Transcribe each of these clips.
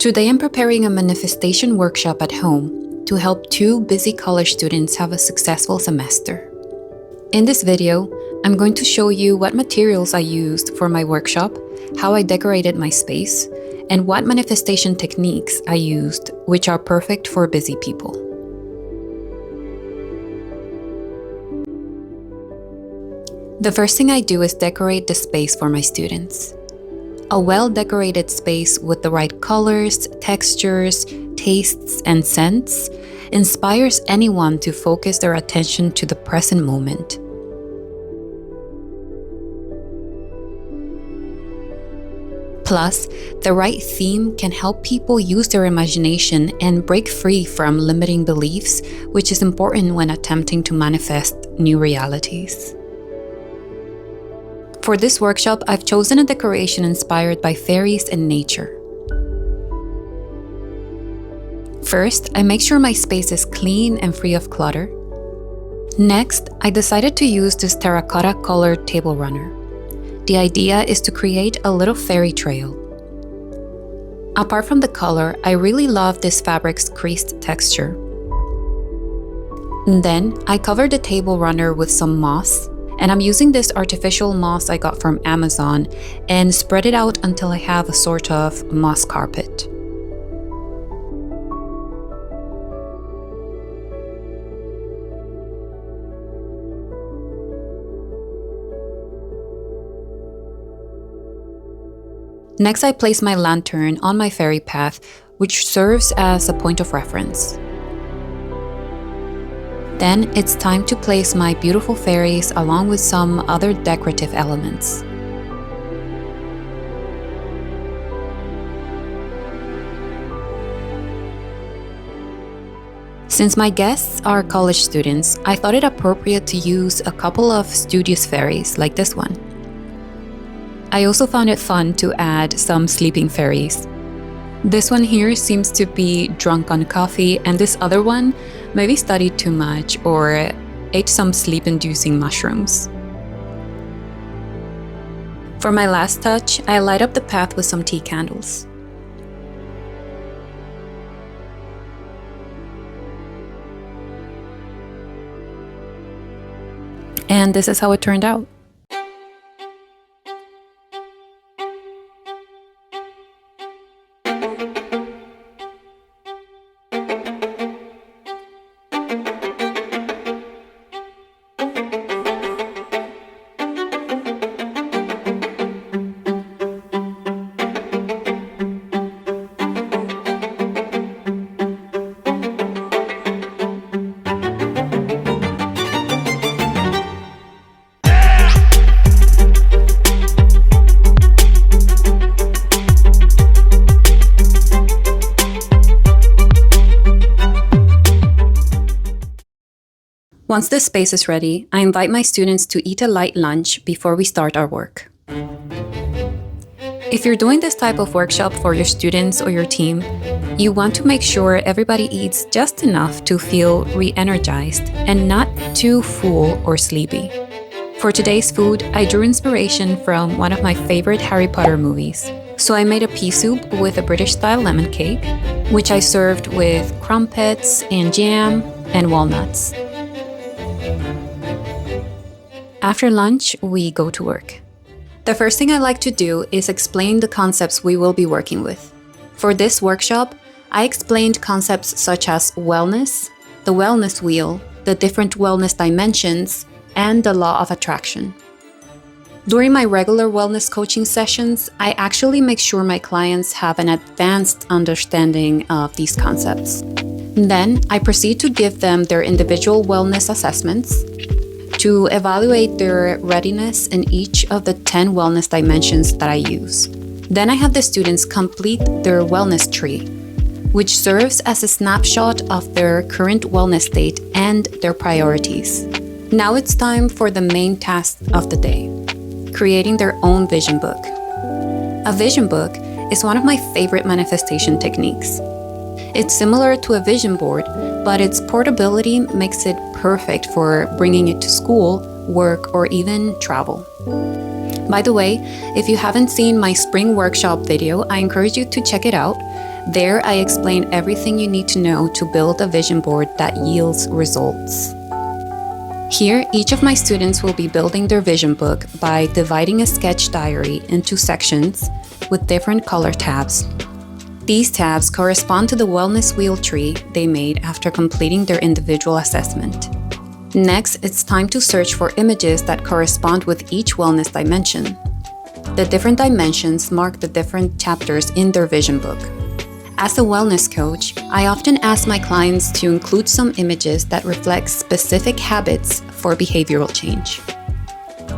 Today I'm preparing a manifestation workshop at home to help 2 busy college students have a successful semester. In this video, I'm going to show you what materials I used for my workshop, how I decorated my space, and what manifestation techniques I used, which are perfect for busy people. The first thing I do is decorate the space for my students. A well-decorated space with the right colors, textures, tastes, and scents inspires anyone to focus their attention to the present moment. Plus, the right theme can help people use their imagination and break free from limiting beliefs, which is important when attempting to manifest new realities. For this workshop, I've chosen a decoration inspired by fairies and nature. First, I make sure my space is clean and free of clutter. Next, I decided to use this terracotta colored table runner. The idea is to create a little fairy trail. Apart from the color, I really love this fabric's creased texture. Then, I covered the table runner with some moss, and I'm using this artificial moss I got from Amazon and spread it out until I have a sort of moss carpet. Next, I place my lantern on my fairy path, which serves as a point of reference. Then it's time to place my beautiful fairies along with some other decorative elements. Since my guests are college students, I thought it appropriate to use a couple of studious fairies like this one. I also found it fun to add some sleeping fairies. This one here seems to be drunk on coffee, and this other one maybe studied too much or ate some sleep-inducing mushrooms. For my last touch, I light up the path with some tea candles. And this is how it turned out. Once the space is ready, I invite my students to eat a light lunch before we start our work. If you're doing this type of workshop for your students or your team, you want to make sure everybody eats just enough to feel re-energized and not too full or sleepy. For today's food, I drew inspiration from one of my favorite Harry Potter movies. So I made a pea soup with a British-style lemon cake, which I served with crumpets and jam and walnuts. After lunch, we go to work. The first thing I like to do is explain the concepts we will be working with. For this workshop, I explained concepts such as wellness, the wellness wheel, the different wellness dimensions, and the law of attraction. During my regular wellness coaching sessions, I actually make sure my clients have an advanced understanding of these concepts. Then, I proceed to give them their individual wellness assessments to evaluate their readiness in each of the 10 wellness dimensions that I use. Then I have the students complete their wellness tree, which serves as a snapshot of their current wellness state and their priorities. Now it's time for the main task of the day, creating their own vision book. A vision book is one of my favorite manifestation techniques. It's similar to a vision board, but its portability makes it perfect for bringing it to school, work, or even travel. By the way, if you haven't seen my spring workshop video, I encourage you to check it out. There, I explain everything you need to know to build a vision board that yields results. Here, each of my students will be building their vision book by dividing a sketch diary into sections with different color tabs. These tabs correspond to the wellness wheel tree they made after completing their individual assessment. Next, it's time to search for images that correspond with each wellness dimension. The different dimensions mark the different chapters in their vision book. As a wellness coach, I often ask my clients to include some images that reflect specific habits for behavioral change.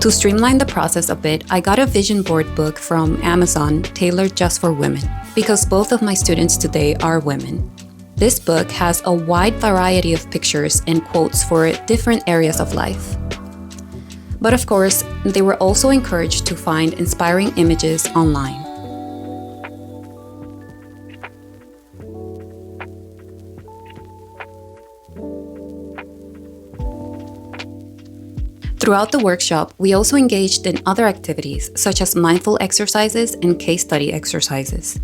To streamline the process a bit, I got a vision board book from Amazon tailored just for women, because both of my students today are women. This book has a wide variety of pictures and quotes for different areas of life. But of course, they were also encouraged to find inspiring images online. Throughout the workshop, we also engaged in other activities, such as mindful exercises and case study exercises,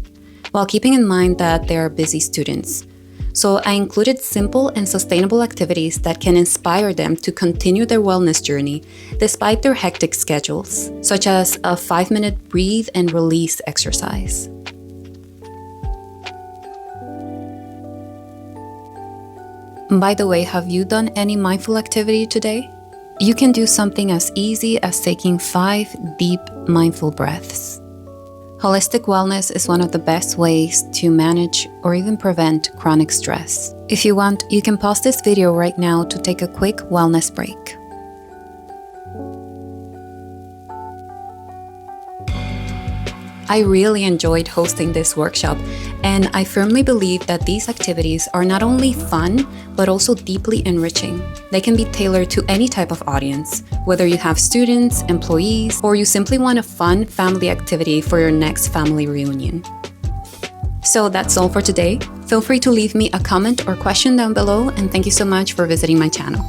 while keeping in mind that they are busy students. So I included simple and sustainable activities that can inspire them to continue their wellness journey despite their hectic schedules, such as a 5-minute breathe and release exercise. By the way, have you done any mindful activity today? You can do something as easy as taking 5 deep, mindful breaths. Holistic wellness is one of the best ways to manage or even prevent chronic stress. If you want, you can pause this video right now to take a quick wellness break. I really enjoyed hosting this workshop, and I firmly believe that these activities are not only fun, but also deeply enriching. They can be tailored to any type of audience, whether you have students, employees, or you simply want a fun family activity for your next family reunion. So that's all for today. Feel free to leave me a comment or question down below, and thank you so much for visiting my channel.